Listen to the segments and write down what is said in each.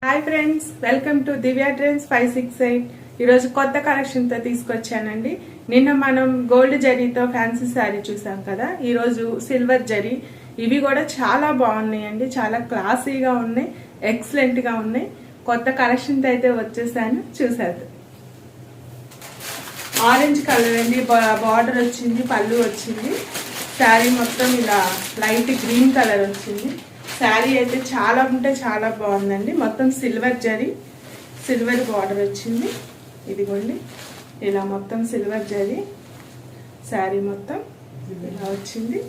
Hi friends, welcome to Divya trends 568. ఈరోజు కొత్త కలెక్షన్తో తీసుకొచ్చానండి. నిన్న మనం గోల్డ్ జరీతో ఫ్యాన్సీ శారీ చూసాం కదా, ఈరోజు సిల్వర్ జరీ. ఇవి కూడా చాలా బాగున్నాయండి, చాలా క్లాసీగా ఉన్నాయి, ఎక్సలెంట్గా ఉన్నాయి. కొత్త కలెక్షన్తో అయితే వచ్చేసాను, చూసేద్దాం. ఆరెంజ్ కలర్ అండి, బార్డర్ వచ్చింది, పళ్ళు వచ్చింది. శారీ మొత్తం ఇలా లైట్ గ్రీన్ కలర్ వచ్చింది. శారీ అయితే చాలా అంటే చాలా బాగుందండి. మొత్తం సిల్వర్ జరీ, సిల్వర్ బార్డర్ వచ్చింది. ఇదిగోండి, ఇలా మొత్తం సిల్వర్ జరీ. శారీ మొత్తం ఇలా వచ్చింది,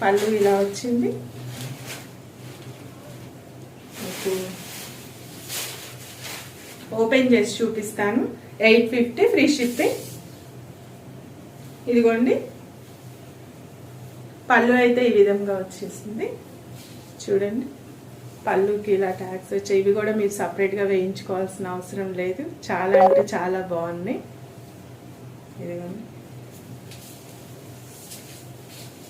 పళ్ళు ఇలా వచ్చింది. మీకు ఓపెన్ చేసి చూపిస్తాను. 850 ఫ్రీ షిప్పింగ్. ఇదిగోండి, పళ్ళు అయితే ఈ విధంగా వచ్చేసింది. చూడండి, పళ్ళుకి ఇలా ట్యాగ్స్ వచ్చాయి. ఇవి కూడా మీరు సపరేట్గా వేయించుకోవాల్సిన అవసరం లేదు. చాలా అంటే చాలా బాగున్నాయి. ఇదిగోండి,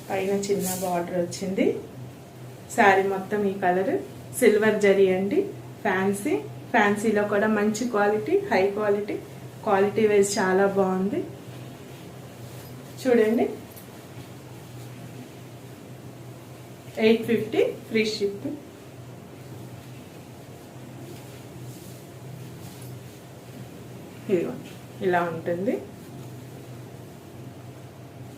పైన చిన్న బార్డర్ వచ్చింది. శారీ మొత్తం ఈ కలర్ సిల్వర్ జరీ అండి. ఫ్యాన్సీలో కూడా మంచి క్వాలిటీ, హై క్వాలిటీ వైజ్ చాలా బాగుంది. చూడండి, 850 ఫ్రీ షిప్. ఇదిగో ఇలా ఉంటుంది.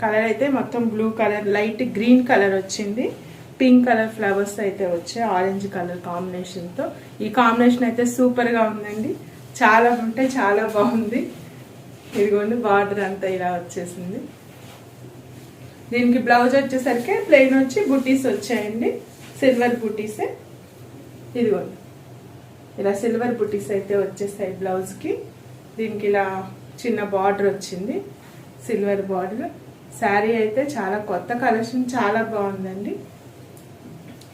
కలర్ అయితే మొత్తం blue colour, light green colour వచ్చింది. పింక్ కలర్ ఫ్లవర్స్ అయితే వచ్చాయి ఆరెంజ్ కలర్ కాంబినేషన్తో. ఈ కాంబినేషన్ అయితే సూపర్గా ఉందండి, చాలా అంటే చాలా బాగుంది. ఇదిగోండి, బార్డర్ అంతా ఇలా వచ్చేసింది. దీనికి బ్లౌజ్ వచ్చేసరికి ప్లెయిన్ వచ్చి బుటీస్ వచ్చాయండి, సిల్వర్ బుటీసే. ఇదిగోండి, ఇలా సిల్వర్ బుటీస్ అయితే వచ్చేసాయి బ్లౌజ్కి. దీనికి ఇలా చిన్న బార్డర్ వచ్చింది, సిల్వర్ బార్డర్. శారీ అయితే చాలా కొత్త కలెక్షన్, చాలా బాగుందండి.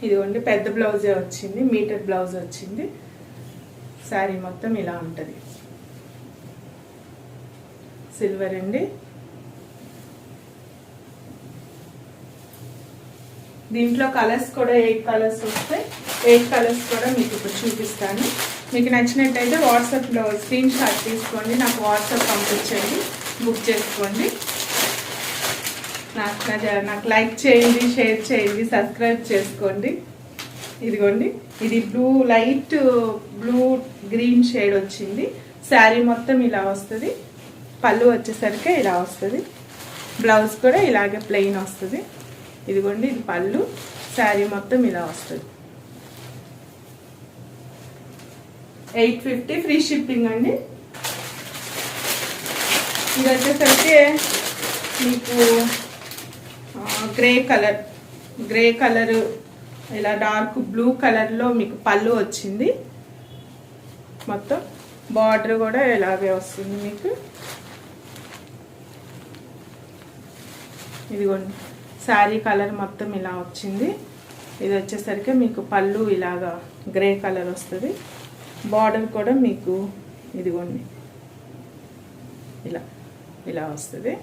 ఇదిగోండి, పెద్ద బ్లౌజే వచ్చింది, మీటర్ బ్లౌజ్ వచ్చింది. శారీ మొత్తం ఇలా ఉంటుంది. సిల్వర్ అండి. దీంట్లో కలర్స్ కూడా 8 కలర్స్ వస్తాయి. 8 కలర్స్ కూడా మీకు ఇప్పుడు చూపిస్తాను. మీకు నచ్చినట్టయితే వాట్సాప్లో స్క్రీన్ షాట్ తీసుకోండి, నాకు వాట్సాప్ పంపించండి, బుక్ చేసుకోండి. నాకు లైక్ చేయండి, షేర్ చేయండి, సబ్స్క్రైబ్ చేసుకోండి. ఇదిగోండి, ఇది లైట్ బ్లూ గ్రీన్ షేడ్ వచ్చింది. శారీ మొత్తం ఇలా వస్తుంది. పళ్ళు వచ్చేసరికి ఇలా వస్తుంది. బ్లౌజ్ కూడా ఇలాగే ప్లెయిన్ వస్తుంది. ఇదిగోండి, ఇది పళ్ళు. శారీ మొత్తం ఇలా వస్తుంది. 850 ఫ్రీ షిప్పింగ్ అండి. ఇది వచ్చేసరికి మీకు గ్రే కలర్ ఇలా డార్క్ బ్లూ కలర్లో మీకు పళ్ళు వచ్చింది. మొత్తం బార్డర్ కూడా ఇలాగే వస్తుంది మీకు. ఇదిగోండి, శారీ కలర్ మొత్తం ఇలా వచ్చింది. ఇది వచ్చేసరికి మీకు పళ్ళు ఇలాగా గ్రే కలర్ వస్తుంది. బార్డర్ కూడా మీకు ఇదిగోండి ఇలా వస్తుంది.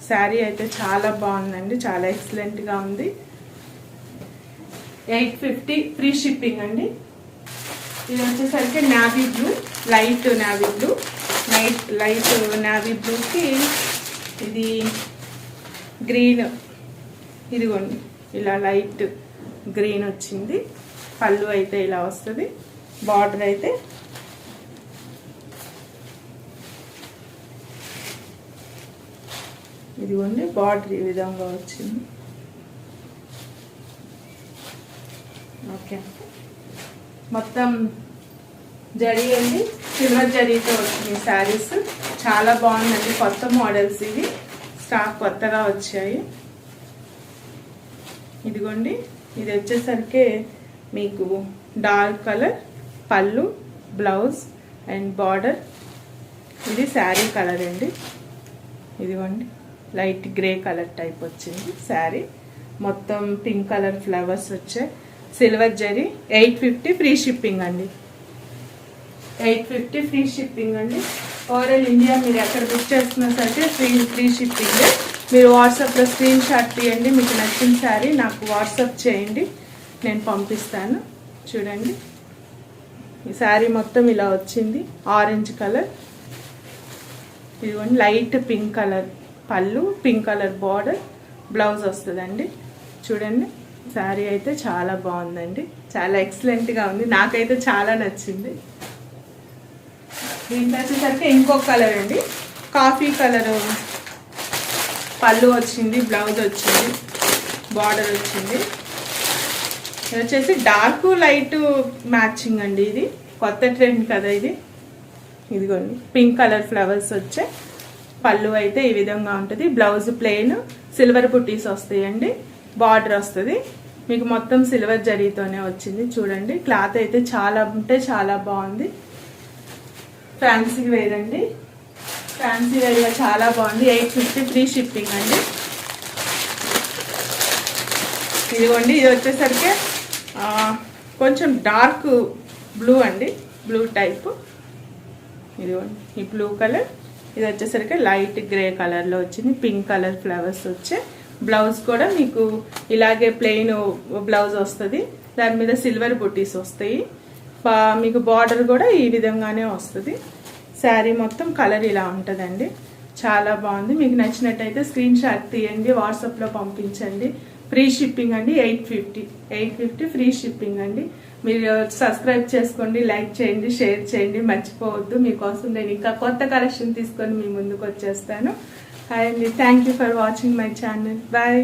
శారీ అయితే చాలా బాగుందండి, చాలా ఎక్సలెంట్గా ఉంది. 850 ఫ్రీ షిప్పింగ్ అండి. ఇది వచ్చేసరికి navy blue, light navy blue, light navy బ్లూకి ఇది గ్రీన్. ఇదిగోండి, ఇలా లైట్ గ్రీన్ వచ్చింది. పళ్ళు అయితే ఇలా వస్తుంది. బార్డర్ అయితే ఇదిగోండి, బార్డర్ ఈ విధంగా వచ్చింది. ఓకే, మొత్తం జరీ అండి, సిల్వర్ జరీతో వచ్చింది శారీస్. చాలా బాగుందండి, కొత్త మోడల్స్ ఇవి, స్టాక్ కొత్తగా వచ్చాయి. ఇదిగోండి, ఇది వచ్చేసరికి మీకు డార్క్ కలర్, పళ్ళు, బ్లౌజ్ అండ్ బార్డర్. ఇది శారీ కలర్ అండి. ఇదిగోండి, లైట్ గ్రే కలర్ టైప్ వచ్చింది శారీ. మొత్తం పింక్ కలర్ ఫ్లవర్స్ వచ్చాయి. సిల్వర్ జరీ. 850 ఫ్రీ షిప్పింగ్ అండి. 850 ఫ్రీ షిప్పింగ్ అండి. ఓవరాల్ ఇండియా మీరు ఎక్కడ బుక్ చేస్తున్నా సరే ఫ్రీ షిప్పింగ్. మీరు వాట్సాప్లో స్క్రీన్ షాట్ తీయండి, మీకు నచ్చిన శారీ నాకు వాట్సాప్ చేయండి, నేను పంపిస్తాను. చూడండి, ఈ శారీ మొత్తం ఇలా వచ్చింది ఆరెంజ్ కలర్. ఇదిగోండి లైట్ పింక్ కలర్ పళ్ళు, పింక్ కలర్ బార్డర్, బ్లౌజ్ వస్తుందండి. చూడండి శారీ అయితే చాలా బాగుందండి, చాలా ఎక్సలెంట్గా ఉంది, నాకైతే చాలా నచ్చింది. దీంట్లో వచ్చేసరికి ఇంకొక కలర్ అండి, కాఫీ కలర్ పళ్ళు వచ్చింది, బ్లౌజ్ వచ్చింది, బార్డర్ వచ్చింది. ఇది వచ్చేసి డార్క్ లైట్ మ్యాచింగ్ అండి, ఇది కొత్త ట్రెండ్ కదా ఇది. ఇదిగోండి పింక్ కలర్ ఫ్లవర్స్ వచ్చే పళ్ళు అయితే ఈ విధంగా ఉంటుంది. బ్లౌజ్ ప్లెయిన్, సిల్వర్ బుట్టీస్ వస్తాయండి, బార్డర్ వస్తుంది. మీకు మొత్తం సిల్వర్ జరీతోనే వచ్చింది. చూడండి క్లాత్ అయితే చాలా అంటే చాలా బాగుంది. ఫ్యాన్సీ వేర్ అండి, ఫ్యాన్సీ వేర్గా చాలా బాగుంది. 850 ఫ్రీ షిప్పింగ్ అండి. ఇదిగోండి ఇది వచ్చేసరికి కొంచెం డార్క్ బ్లూ అండి, బ్లూ టైప్. ఇదిగోండి ఈ బ్లూ కలర్. ఇది వచ్చేసరికి లైట్ గ్రే కలర్లో వచ్చింది, పింక్ కలర్ ఫ్లవర్స్ వచ్చే. బ్లౌజ్ కూడా మీకు ఇలాగే ప్లెయిన్ బ్లౌజ్ వస్తుంది, దాని మీద సిల్వర్ బుట్టీస్ వస్తాయి. మీకు బార్డర్ కూడా ఈ విధంగానే వస్తుంది. శారీ మొత్తం కలర్ ఇలా ఉంటుందండి, చాలా బాగుంది. మీకు నచ్చినట్టయితే స్క్రీన్ షాట్ తీయండి, వాట్సాప్లో పంపించండి. ఫ్రీ షిప్పింగ్ అండి, 850 ఫ్రీ షిప్పింగ్ అండి. మీరు సబ్స్క్రైబ్ చేసుకోండి, లైక్ చేయండి, షేర్ చేయండి, మర్చిపోవద్దు. మీకోసం నేను ఇంకా కొత్త కలెక్షన్ తీసుకొని మీ ముందుకు వచ్చేస్తాను. హాయ్ అండి, thank you for watching my channel. Bye.